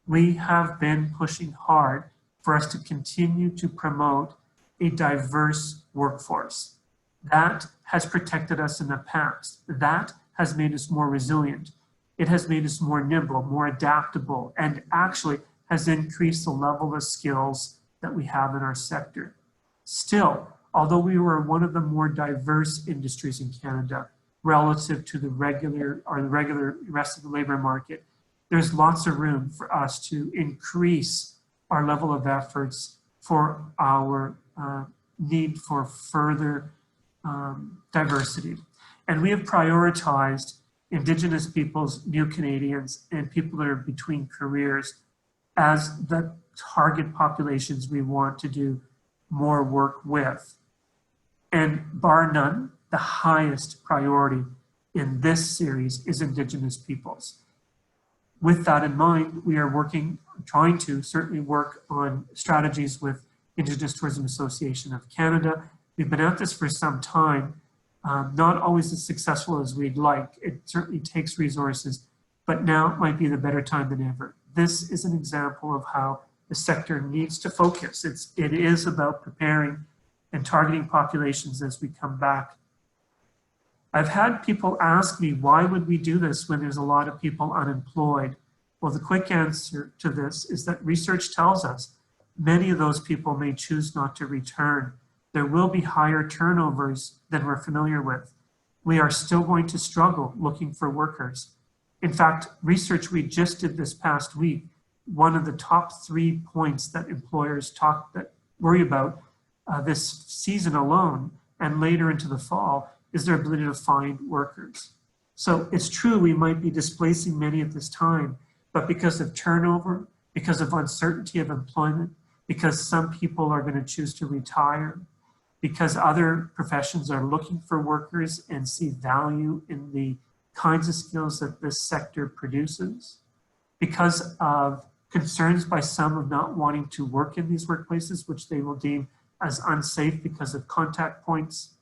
We have been pushing hard for us to continue to promote a diverse workforce. That has protected us in the past. That has made us more resilient. It has made us more nimble, more adaptable, and actually has increased the level of skills that we have in our sector. Still, although we were one of the more diverse industries in Canada relative to the regular rest of the labor market, there's lots of room for us to increase our level of efforts for our need for further diversity. And we have prioritized Indigenous peoples, New Canadians, and people that are between careers as the target populations we want to do more work with. And bar none, the highest priority in this series is Indigenous peoples. With that in mind, we are trying to certainly work on strategies with Indigenous Tourism Association of Canada. We've been at this for some time, not always as successful as we'd like. It certainly takes resources, but now might be the better time than ever. This is an example of how the sector needs to focus. It is about preparing and targeting populations as we come back. I've had people ask me, why would we do this when there's a lot of people unemployed? Well, the quick answer to this is that research tells us many of those people may choose not to return. There will be higher turnovers than we're familiar with. We are still going to struggle looking for workers. In fact, research we just did this past week, one of the top 3 points that employers worry about this season alone and later into the fall is their ability to find workers. So it's true we might be displacing many at this time, but because of turnover, because of uncertainty of employment, because some people are going to choose to retire, because other professions are looking for workers and see value in the kinds of skills that this sector produces, because of concerns by some of not wanting to work in these workplaces, which they will deem as unsafe because of contact points,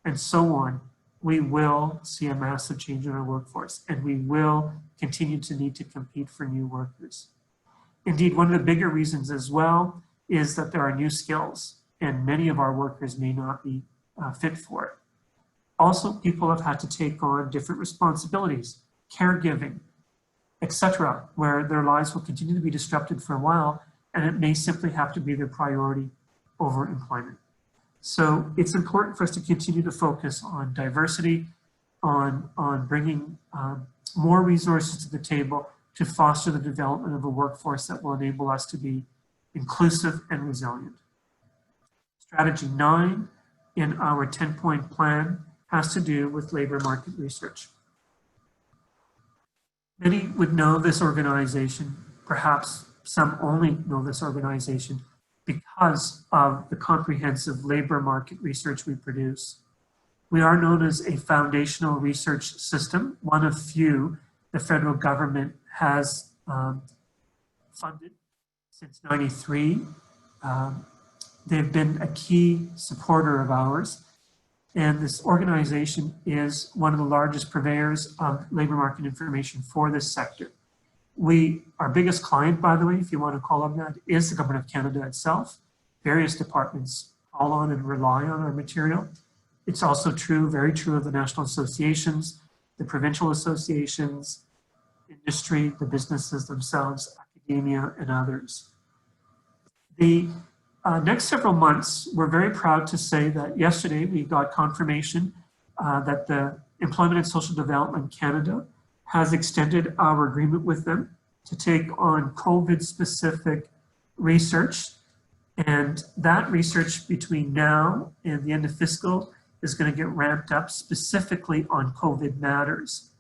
and so on. we will see a massive change in our workforce, and we will continue to need to compete for new workers. Indeed, one of the bigger reasons as well is that there are new skills, and many of our workers may not be fit for it. Also, people have had to take on different responsibilities, caregiving, etc., where their lives will continue to be disrupted for a while, and it may simply have to be their priority over employment. So it's important for us to continue to focus on diversity, on bringing more resources to the table to foster the development of a workforce that will enable us to be inclusive and resilient. Strategy 9 in our 10-point plan has to do with labor market research. Many would know this organization, perhaps some only know this organization because of the comprehensive labor market research we produce. We are known as a foundational research system, one of few the federal government has funded since '93. They've been a key supporter of ours. And this organization is one of the largest purveyors of labor market information for this sector. Our biggest client, by the way, if you want to call them that, is the Government of Canada itself. Various departments call on and rely on our material. It's also true, very true of the national associations, the provincial associations, industry, the businesses themselves, academia, and others. The next several months, we're very proud to say that yesterday we got confirmation that the Employment and Social Development Canada has extended our agreement with them to take on COVID-specific research. And that research between now and the end of fiscal is going to get ramped up specifically on COVID matters.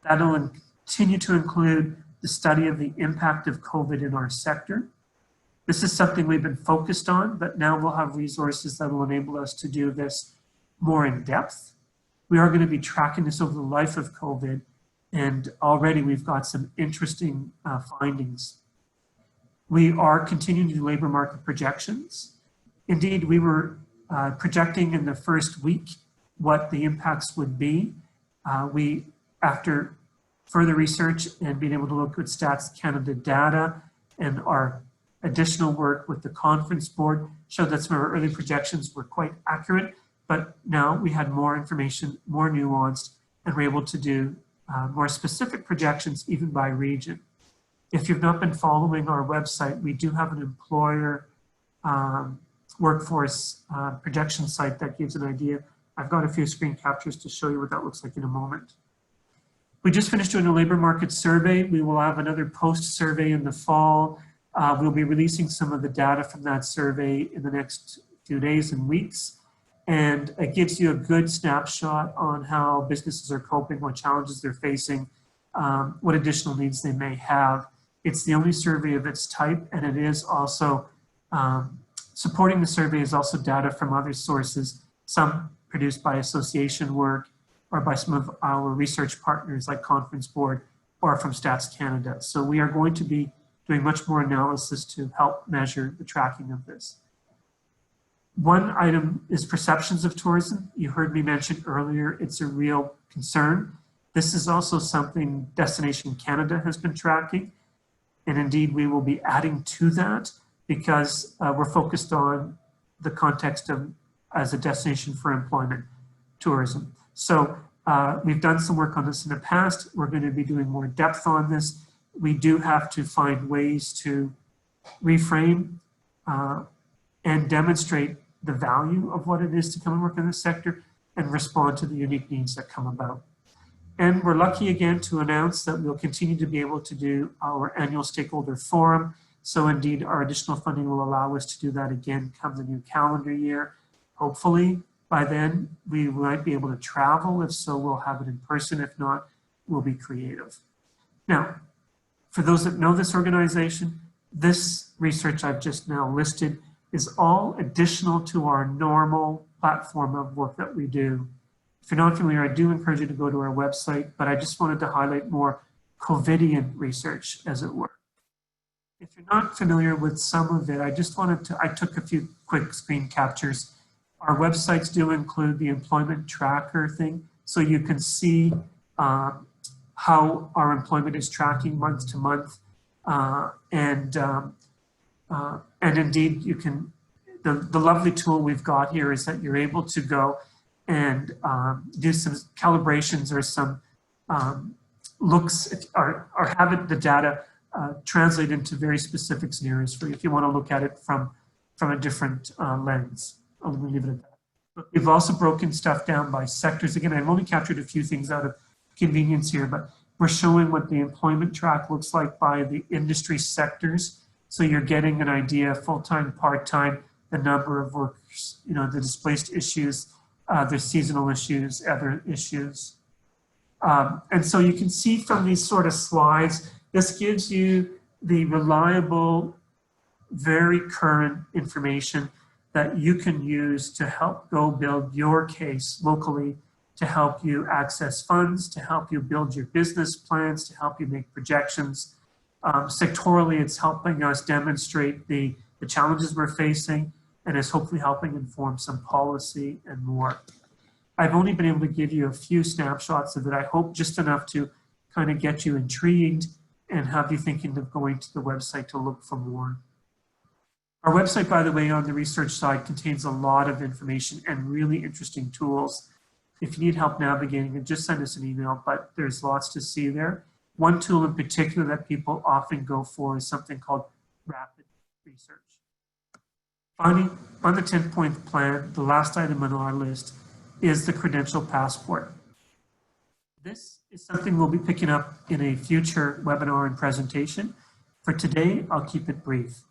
That'll continue to include the study of the impact of COVID in our sector. This is something we've been focused on, but now we'll have resources that will enable us to do this more in depth. We are going to be tracking this over the life of COVID, and already we've got some interesting findings. We are continuing to do labor market projections. Indeed, we were projecting in the first week what the impacts would be. After further research and being able to look at Stats Canada data and our additional work with the conference board showed that some of our early projections were quite accurate, but now we had more information, more nuanced, and we're able to do more specific projections even by region. If you've not been following our website, we do have an employer workforce projection site that gives an idea. I've got a few screen captures to show you what that looks like in a moment. We just finished doing a labor market survey. We will have another post-survey in the fall. We'll be releasing some of the data from that survey in the next few days and weeks. And it gives you a good snapshot on how businesses are coping, what challenges they're facing, what additional needs they may have. It's the only survey of its type, and it is also, supporting the survey is also data from other sources, some produced by association work or by some of our research partners like Conference Board or from Stats Canada. So we are going to be doing much more analysis to help measure the tracking of this. One item is perceptions of tourism. You heard me mention earlier, it's a real concern. This is also something Destination Canada has been tracking. And indeed, we will be adding to that because we're focused on the context of as a destination for employment, tourism. So we've done some work on this in the past. We're going to be doing more depth on this. We do have to find ways to reframe and demonstrate the value of what it is to come and work in this sector and respond to the unique needs that come about. And we're lucky again to announce that we'll continue to be able to do our annual stakeholder forum. So indeed, our additional funding will allow us to do that again come the new calendar year. Hopefully by then we might be able to travel. If so, we'll have it in person. If not, we'll be creative. Now, for those that know this organization, this research I've just now listed is all additional to our normal platform of work that we do. If you're not familiar, I do encourage you to go to our website, but I just wanted to highlight more COVIDian research, as it were. If you're not familiar with some of it, I took a few quick screen captures. Our websites do include the employment tracker thing. So you can see how our employment is tracking month to month. And indeed, you can, the lovely tool we've got here is that you're able to go and do some calibrations or some looks, or have the data translate into very specific scenarios for you if you want to look at it from a different lens. I'll leave it at that. But we've also broken stuff down by sectors. Again, I've only captured a few things out of convenience here, but we're showing what the employment track looks like by the industry sectors. So you're getting an idea, full-time, part-time, the number of workers, you know, the displaced issues, the seasonal issues, other issues. And so you can see from these sort of slides, this gives you the reliable, very current information that you can use to help go build your case locally, to help you access funds, to help you build your business plans, to help you make projections. Sectorally, it's helping us demonstrate the challenges we're facing, and is hopefully helping inform some policy and more. I've only been able to give you a few snapshots of it. I hope just enough to kind of get you intrigued and have you thinking of going to the website to look for more. Our website, by the way, on the research side contains a lot of information and really interesting tools. If you need help navigating it, just send us an email, but there's lots to see there. One tool in particular that people often go for is something called rapid research. Finally, on the 10-point plan, the last item on our list is the credential passport. This is something we'll be picking up in a future webinar and presentation. For today, I'll keep it brief.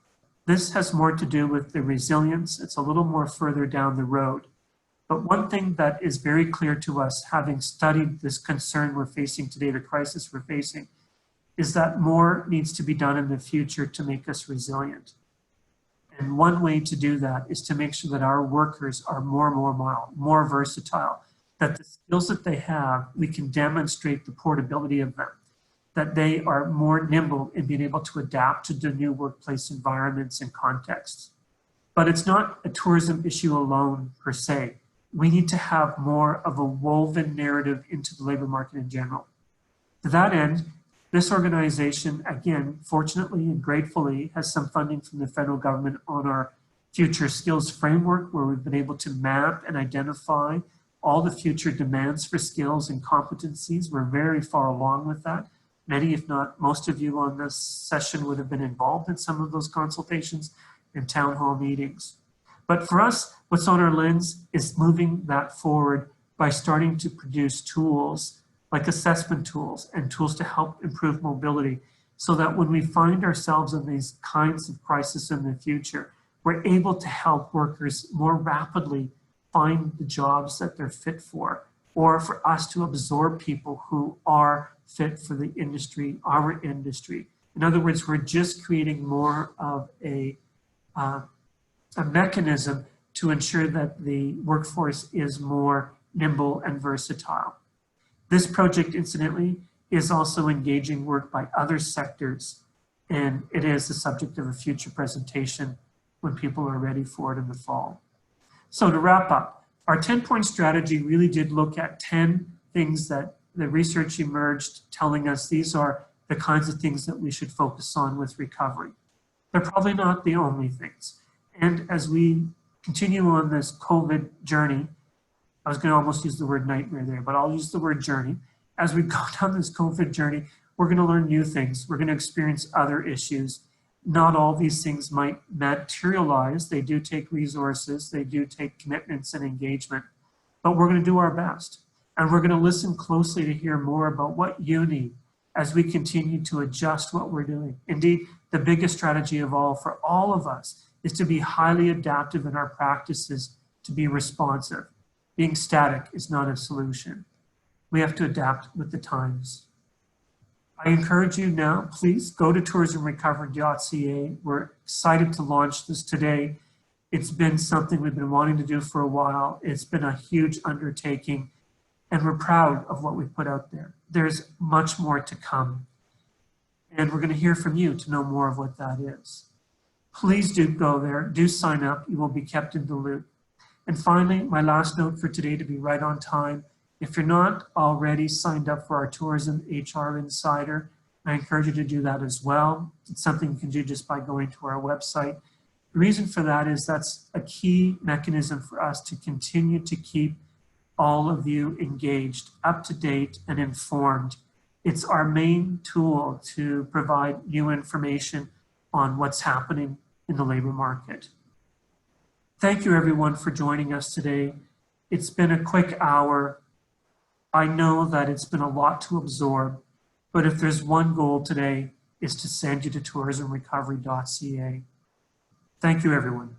This has more to do with the resilience. It's a little more further down the road. But one thing that is very clear to us, having studied this concern we're facing today, the crisis we're facing, is that more needs to be done in the future to make us resilient. And one way to do that is to make sure that our workers are more mobile, more versatile, that the skills that they have, we can demonstrate the portability of them, that they are more nimble in being able to adapt to the new workplace environments and contexts. But it's not a tourism issue alone per se. We need to have more of a woven narrative into the labor market in general. To that end, this organization, again, fortunately and gratefully, has some funding from the federal government on our future skills framework, where we've been able to map and identify all the future demands for skills and competencies. We're very far along with that. Many, if not most of you on this session would have been involved in some of those consultations and town hall meetings. But for us, what's on our lens is moving that forward by starting to produce tools like assessment tools and tools to help improve mobility, so that when we find ourselves in these kinds of crises in the future, we're able to help workers more rapidly find the jobs that they're fit for, or for us to absorb people who are fit for the industry, our industry. In other words, we're just creating more of a mechanism to ensure that the workforce is more nimble and versatile. This project, incidentally, is also engaging work by other sectors, and it is the subject of a future presentation when people are ready for it in the fall. So to wrap up, our 10-point strategy really did look at 10 things that the research emerged telling us these are the kinds of things that we should focus on with recovery. They're probably not the only things. And as we continue on this COVID journey, I was going to almost use the word nightmare there, but I'll use the word journey. As we go down this COVID journey, we're going to learn new things. We're going to experience other issues. Not all these things might materialize. They do take resources. They do take commitments and engagement. But we're going to do our best. And we're going to listen closely to hear more about what you need as we continue to adjust what we're doing. Indeed, the biggest strategy of all for all of us is to be highly adaptive in our practices, to be responsive. Being static is not a solution. We have to adapt with the times. I encourage you now, please go to tourismrecovery.ca. We're excited to launch this today. It's been something we've been wanting to do for a while. It's been a huge undertaking, and we're proud of what we've put out there. There's much more to come, and we're going to hear from you to know more of what that is. Please do go there, do sign up. You will be kept in the loop. And finally, my last note for today, to be right on time, If you're not already signed up for our Tourism HR Insider, I encourage you to do that as well. It's something you can do just by going to our website. The reason for that is that's a key mechanism for us to continue to keep all of you engaged, up to date, and informed. It's our main tool to provide new information on what's happening in the labor market. Thank you everyone for joining us today. It's been a quick hour. I know that it's been a lot to absorb, but if there's one goal today, is to send you to tourismrecovery.ca. Thank you everyone.